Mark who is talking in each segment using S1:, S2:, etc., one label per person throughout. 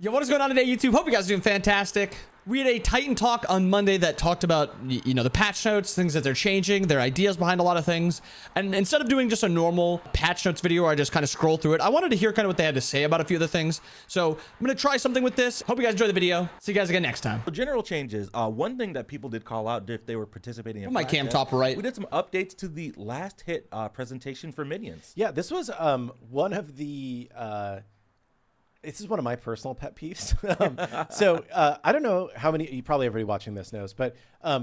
S1: Yo, what is going on today, YouTube? Hope you guys are doing fantastic. We had a Titan talk on Monday that talked about, you know, the patch notes, things that they're changing, their ideas behind a lot of things. And instead of doing just a normal patch notes video where I just kind of scroll through it, I wanted to hear kind of what they had to say about a few of the things. So I'm going to try something with this. Hope you guys enjoy the video. See you guys again next time.
S2: General changes. One thing that people did call out if they were participating in
S1: my cam top right.
S2: We did some updates to the last hit presentation for minions.
S3: Yeah, this was one of the... this is one of my personal pet peeves. I don't know how many, probably everybody watching this knows, but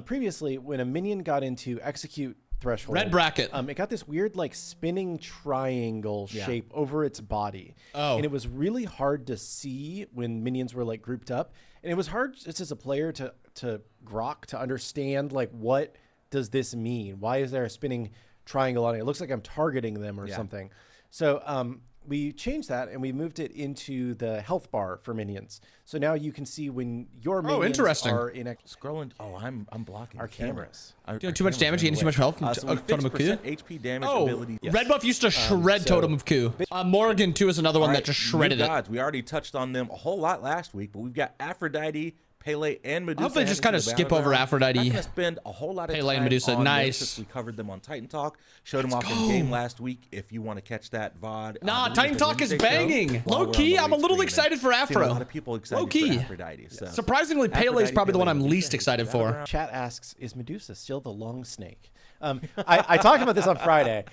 S3: previously when a minion got into execute threshold,
S1: red bracket,
S3: it got this weird like spinning triangle shape over its body. And it was really hard to see when minions were like grouped up. And it was hard just as a player to grok, to understand like, what does this mean? Why is there a spinning triangle on it? It looks like I'm targeting them or something. So we changed that and we moved it into the health bar for minions. So now you can see when your minions are in
S2: scrolling. Oh, I'm blocking
S3: our cameras.
S1: Doing too much damage, getting too much health.
S2: Totem of Coup. HP damage ability.
S1: Red buff used to shred Totem of Coup. Morgan too is another one that just shredded it.
S2: We already touched on them a whole lot last week, but we've got Aphrodite, Pele, and Medusa.
S1: I hope they just kind of skip over Aphrodite.
S2: I'm gonna spend a whole lot of
S1: Pele
S2: time
S1: and Medusa.
S2: on
S1: Nice.
S2: We covered them on Titan Talk. Showed them off in game last week. If you want to catch that VOD.
S1: Nah, Titan Talk is banging. Low key, I'm a little excited for Afro.
S2: A lot of people excited
S1: Low key.
S2: for Aphrodite. So.
S1: Surprisingly, Pele is probably the one I'm least excited for.
S3: Chat asks, is Medusa still the long snake? I talked about this on Friday.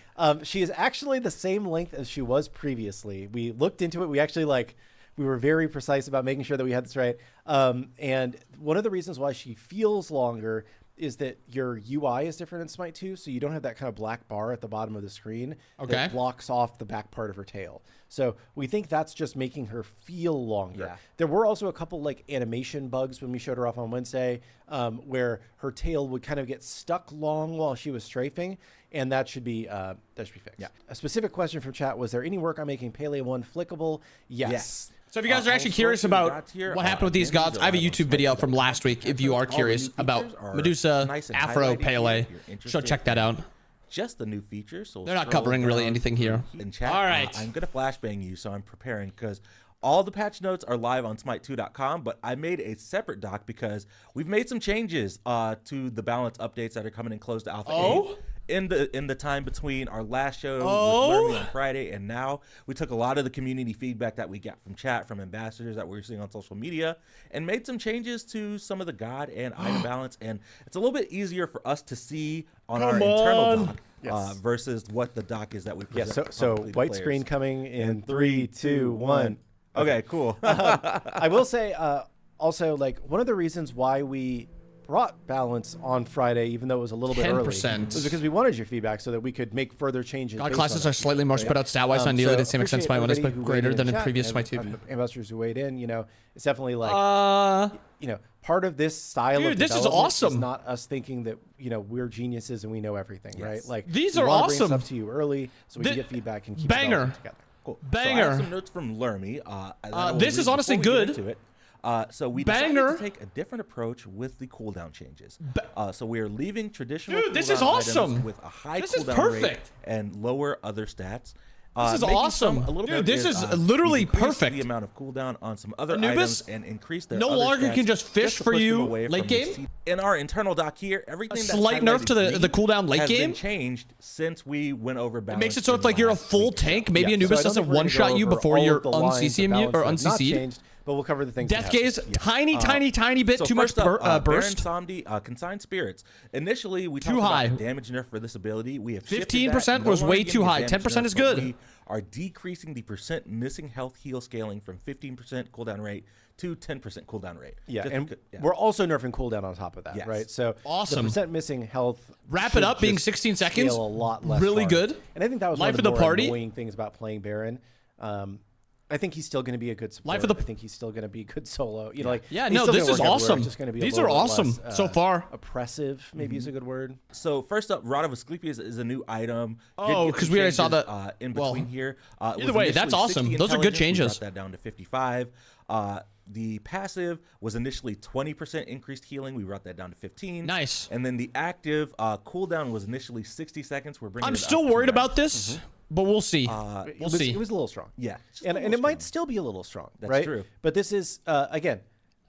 S3: She is actually the same length as she was previously. We looked into it. We actually we were very precise about making sure that we had this right. And one of the reasons why she feels longer is that your UI is different in Smite 2, so you don't have that kind of black bar at the bottom of the screen that blocks off the back part of her tail. So we think that's just making her feel longer. Yeah. There were also a couple like animation bugs when we showed her off on Wednesday, where her tail would kind of get stuck long while she was strafing, and that should be fixed. Yeah. A specific question from chat: was there any work on making Pele 1 flickable? Yes.
S1: So if you guys are actually curious about what happened with these gods, I have a YouTube video from last week if you are curious about Medusa, Afro, Pele. So check that out.
S2: Just the new features. So
S1: they're not covering really anything here.
S2: In chat,
S1: all right.
S2: I'm going to flashbang you, so I'm preparing because all the patch notes are live on smite2.com, but I made a separate doc because we've made some changes to the balance updates that are coming in close to Alpha 8. In the time between our last show with Lermy on Friday and now, we took a lot of the community feedback that we got from chat, from ambassadors that we were seeing on social media, and made some changes to some of the god and item balance. And it's a little bit easier for us to see on our internal doc versus what the doc is that we present.
S3: So white screen coming in 3, 2, 1.
S2: Okay, cool.
S3: I will say also, like, one of the reasons why we brought balance on Friday, even though it was a little bit early, was because we wanted your feedback so that we could make further changes.
S1: God classes are slightly more spread out stat-wise on Neely to the same extent Smite 1 is, but greater than in previous Smite 2.
S3: Ambassadors who weighed in, you know, it's definitely like, you know, part of this style of
S1: this is awesome.
S3: Is not us thinking that, you know, we're geniuses and we know everything, right? Like,
S1: these are awesome.
S3: Bring stuff to you early so we can get feedback and keep
S1: banger
S3: together.
S2: Cool.
S1: Banger.
S2: So I have some notes from Lermy.
S1: This is honestly good.
S2: So we decided to take a different approach with the cooldown changes. So we are leaving traditional
S1: this is awesome.
S2: with a high cooldown rate and lower other stats.
S1: This is awesome. Dude, this is literally perfect.
S2: The amount of cooldown on some other items and increase their
S1: no longer can just fish for you late game.
S2: In our internal doc here, everything
S1: a slight nerf to the cooldown late game
S2: has been changed since we went over balance.
S1: It makes it so if like you're a full tank, maybe Anubis doesn't one-shot you before you're un-CC or un-CC'd.
S3: But we'll cover the things.
S1: Death gaze, tiny bit too much burst.
S2: Baron Somdi, Consigned Spirits. Initially, we talked about damage nerf for this ability. We have
S1: 15% was way too high. 10% is good.
S2: We are decreasing the percent missing health heal scaling from 15% cooldown rate to 10% cooldown rate.
S3: Yeah, and we're also nerfing cooldown on top of that, right? So
S1: awesome.
S3: The percent missing health.
S1: Wrap it up being 16 seconds.
S3: A lot less.
S1: Really good.
S3: And I think that was
S1: life
S3: one of the
S1: more
S3: annoying things about playing Baron. I think he's still going to be a good support. I think he's still going to be a good solo. You know, like
S1: no, this is awesome. These are awesome so far.
S3: Oppressive, maybe is a good word.
S2: So first up, Rod of Asclepius is a new item.
S1: Because we already saw that
S2: in between here.
S1: Either way, that's awesome. Those are good changes.
S2: We brought that down to 55. The passive was initially 20% increased healing. We brought that down to 15.
S1: Nice.
S2: And then the active cooldown was initially 60 seconds. We're bringing.
S1: I'm still worried about this. but we'll see.
S3: It was a little strong.
S2: Yeah,
S3: and it might still be a little strong.
S2: That's
S3: right?
S2: true.
S3: But this is again,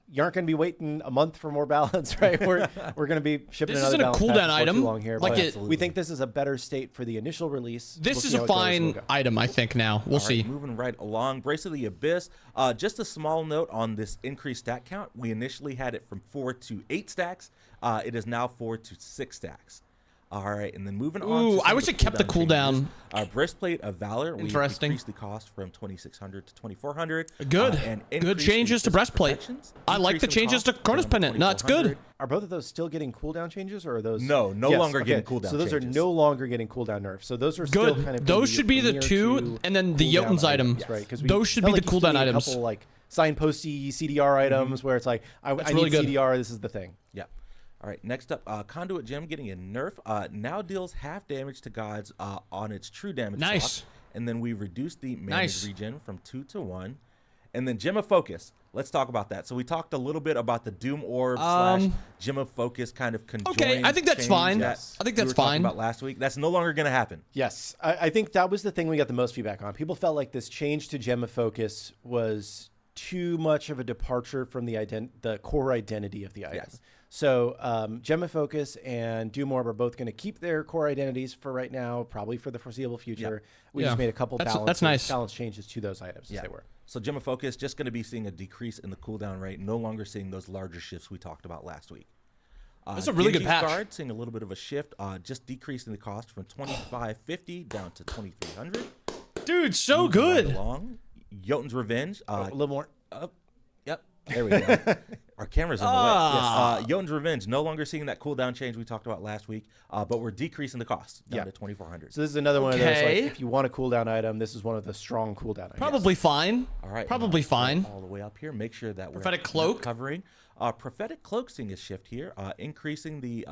S3: you aren't going to be waiting a month for more balance, right? We're going to be shipping
S1: This
S3: another
S1: isn't a
S3: balance
S1: cooldown
S3: patch
S1: item.
S3: before too long here.
S1: Like
S3: But we think this is a better state for the initial release.
S1: This
S3: We'll
S1: is
S3: see
S1: a
S3: how it goes.
S1: fine
S3: We'll go.
S1: item, I think. Now we'll
S2: All
S1: see.
S2: right, moving right along, Brace of the Abyss. Just a small note on this increased stack count. We initially had it from 4 to 8 stacks. It is now 4 to 6 stacks. All right, and then moving on.
S1: Ooh,
S2: To
S1: I
S2: some
S1: wish
S2: of
S1: it kept the
S2: changes.
S1: cooldown.
S2: Breastplate of Valor.
S1: Interesting.
S2: We decreased the cost from 2,600 to 2,400.
S1: Good.
S2: And
S1: Good
S2: increased
S1: changes
S2: the
S1: to breastplate.
S2: protections,
S1: I like the
S2: decreasing
S1: changes
S2: cost
S1: to Cronus
S2: from
S1: Pendant. No, it's good.
S2: 2,400.
S3: Are both of those still getting cooldown changes, or are those?
S2: No, no
S3: Yes,
S2: longer getting
S3: okay.
S2: cooldown
S3: So those are
S2: changes.
S3: no longer getting cooldown nerfs. So those are
S1: Good.
S3: still kind of
S1: Those should be the
S3: premier
S1: two, and then the
S3: cooldown
S1: Jotun's item.
S3: items, right? Because
S1: Those should be the cooldown items.
S3: A couple like signposty CDR items where it's like I
S1: really
S3: need
S1: good.
S3: CDR. This is the thing.
S2: Yep. All right, next up, Conduit Gem getting a nerf. Now deals half damage to gods on its true damage
S1: Nice.
S2: block. And then we reduced the mana
S1: Nice.
S2: regen from 2 to 1. And then Gem of Focus. Let's talk about that. So we talked a little bit about the Doom Orb slash Gem of Focus kind of conjoined.
S1: Okay, I think that's
S2: change
S1: fine.
S2: that
S1: I think
S2: we
S1: that's
S2: were talking
S1: fine.
S2: about last week. That's no longer going to happen.
S3: Yes, I think that was the thing we got the most feedback on. People felt like this change to Gem of Focus was too much of a departure from the core identity of the item.
S2: Yes.
S3: So Gem of Focus and Doom Orb are both going to keep their core identities for right now, probably for the foreseeable future. We
S1: Yeah.
S3: just made a couple
S1: That's nice.
S3: balance changes to those items as they were.
S2: So Gem of Focus just going to be seeing a decrease in the cooldown rate, no longer seeing those larger shifts we talked about last week.
S1: That's a really good
S2: Genji's
S1: patch.
S2: Guard seeing a little bit of a shift, just decreasing the cost from 2,550 down to 2,300.
S1: Dude, so
S2: Moving right
S1: good.
S2: along. Jotun's Revenge.
S3: A little more.
S2: Yep. There we go. Our camera's in the way. Yes. Jotun's Revenge, no longer seeing that cooldown change we talked about last week, but we're decreasing the cost down to 2,400.
S3: So this is another one of those, like,
S1: Okay.
S3: if you want a cooldown item, this is one of the strong cooldown items.
S1: Probably fine.
S2: All right.
S1: Probably
S2: and I'll
S1: fine.
S2: go all the way up here. Make sure that
S1: Prophetic
S2: we're
S1: Cloak.
S2: covering. Prophetic Cloak seeing a shift here, increasing the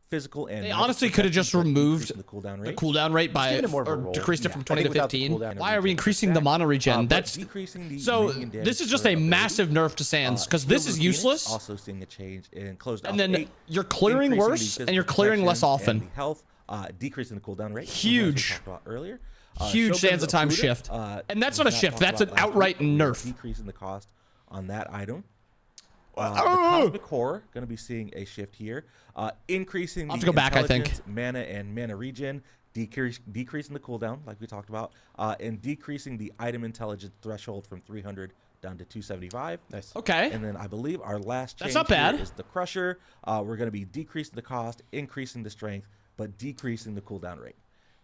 S2: physical and
S1: They
S2: magic
S1: honestly could have just
S2: protection, but
S1: removed
S2: decreasing the cooldown
S1: the
S2: rate.
S1: cooldown rate by
S3: giving it more of a
S1: or
S3: roll.
S1: decreased it
S3: Yeah.
S1: from
S3: I
S1: 20 to
S3: think without the
S1: 15.
S3: cooldown,
S1: Why are we
S2: it
S1: increasing the mana regen?
S2: but
S1: That's
S2: decreasing the
S1: so.
S2: minion damage
S1: This is just
S2: per
S1: a
S2: ability.
S1: massive nerf to Sands because this
S2: Silver
S1: is
S2: Phoenix
S1: useless.
S2: Also seeing a change in closed
S1: And
S2: alpha
S1: then
S2: 8,
S1: you're clearing
S2: increasing the
S1: worse
S2: physical
S1: and you're clearing less
S2: protection
S1: often.
S2: and the health, decreasing the cooldown rate.
S1: Huge.
S2: As we talked about earlier.
S1: Huge
S2: Shogun's
S1: Sands of Time
S2: Okuda,
S1: shift. And that's not a
S2: was
S1: shift,
S2: talked
S1: that's
S2: about
S1: an
S2: last
S1: outright
S2: week.
S1: nerf.
S2: Decreasing the cost on that item. The
S1: Oh!
S2: Cosmic Horror going to be seeing a shift here, increasing the
S1: I'll have to go back, I think.
S2: intelligence, mana and mana regen, decreasing the cooldown like we talked about, and decreasing the item intelligence threshold from 300 down to 275.
S3: Nice.
S1: Okay.
S2: And then I believe our last change
S1: That's not
S2: here
S1: bad.
S2: is the Crusher. We're going to be decreasing the cost, increasing the strength, but decreasing the cooldown rate.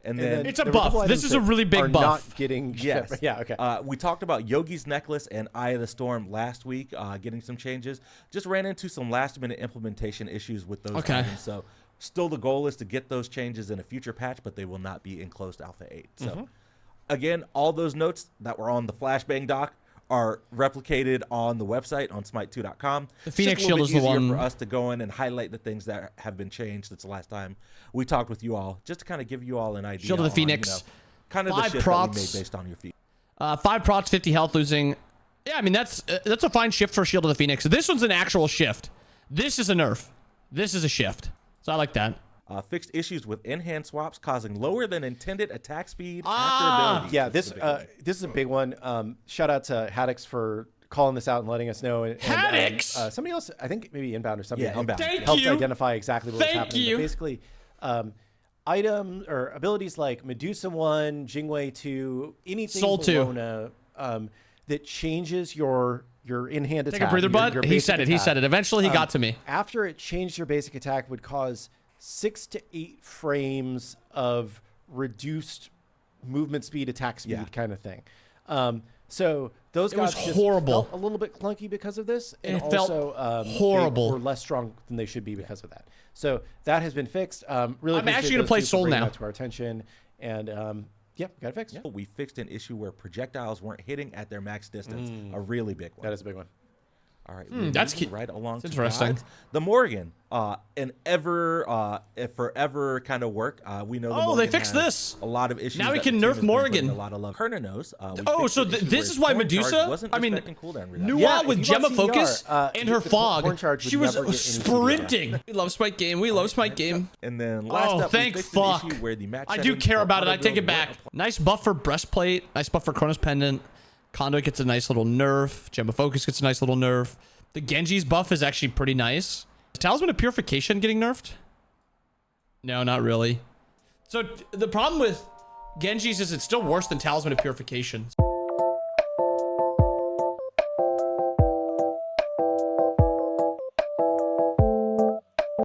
S2: And then
S1: It's a
S3: there were
S1: buff.
S3: couple
S1: This
S3: items
S1: is a
S3: that
S1: really big
S3: are
S1: buff.
S3: Not getting
S2: yes,
S3: yeah, okay.
S2: We talked about Yogi's Necklace and Eye of the Storm last week, getting some changes. Just ran into some last-minute implementation issues with those
S1: Okay.
S2: items. So still the goal is to get those changes in a future patch, but they will not be in closed alpha 8. So again, all those notes that were on the Flashbang doc are replicated on the website on smite2.com.
S1: The Phoenix
S2: It's just a little
S1: Shield is
S2: bit
S1: the
S2: easier
S1: one-
S2: for us to go in and highlight the things that have been changed since the last time we talked with you all, just to kind of give you all an idea.
S1: Shield of the
S2: on,
S1: Phoenix.
S2: kind of the
S1: 5
S2: shift
S1: procs.
S2: that we made based on your feet.
S1: 5 procs, 50 health losing. Yeah, I mean that's a fine shift for Shield of the Phoenix. This one's an actual shift. This is a nerf. This is a shift. So I like that.
S2: Fixed issues with in-hand swaps causing lower than intended attack speed
S1: Ah!
S2: after abilities.
S3: Yeah,
S2: This
S3: this
S2: is a big one.
S3: this is a big one. Shout out to Haddix for calling this out and letting us know. And,
S1: Haddix!
S3: somebody else, I think maybe Inbound or something,
S2: Yeah, Inbound.
S1: Thank
S3: helped
S1: you.
S3: identify exactly what was
S1: Thank
S3: happening.
S1: you.
S3: But basically, item or abilities like Medusa 1, Jingwei 2, anything
S1: Soul 2.
S3: Bologna, that changes your in-hand attack.
S1: Take a breather, bud.
S3: your
S1: He
S3: basic
S1: said it. He
S3: attack.
S1: said it. Eventually, he got to me.
S3: After it changed your basic attack would cause 6 to 8 frames of reduced movement speed, attack speed
S2: Yeah.
S3: kind of thing. So those
S1: It was
S3: guys just
S1: horrible.
S3: felt a little bit clunky because of this, and
S1: It felt
S3: also
S1: horrible.
S3: They were less strong than they should be because of that. So that has been fixed. Really,
S1: I'm actually
S3: appreciate
S1: gonna
S3: those
S1: play
S3: two for
S1: Soul
S3: bringing
S1: now.
S3: that to our attention, and yeah, got it fixed.
S2: We fixed an issue where projectiles weren't hitting at their max distance. A really big one.
S3: That is a big one.
S2: All right,
S1: that's
S2: moving
S1: cute.
S2: right along.
S1: That's
S2: to
S1: interesting.
S2: gods. The Morgan, an forever kind of work. We know. The
S1: Oh,
S2: Morgan
S1: they fixed
S2: has
S1: this.
S2: A lot of issues.
S1: Now we
S2: that
S1: can
S2: the team
S1: nerf
S2: has been putting
S1: Morgan.
S2: A lot of love. Kernanos.
S1: Oh, so this is why Medusa. I mean, Nua
S3: Yeah, if
S1: with
S3: you
S1: Gemma
S3: bought CDR,
S1: Focus and her
S3: the
S1: fog,
S3: Horn Charge would
S1: she was
S3: never get any
S1: sprinting. We love Smite game. We love Smite game.
S2: And then last
S1: Oh,
S2: up, we
S1: thank
S2: fixed an
S1: fuck.
S2: issue where the match
S1: I do
S2: settings
S1: care
S2: for
S1: about it. I
S2: auto
S1: take it
S2: build
S1: back.
S2: weren't
S1: Nice buff for breastplate. Nice buff for Chronos Pendant. Conduit gets a nice little nerf. Gemma Focus gets a nice little nerf. The Genji's buff is actually pretty nice. Is Talisman of Purification getting nerfed? No, not really. So the problem with Genji's is it's still worse than Talisman of Purification.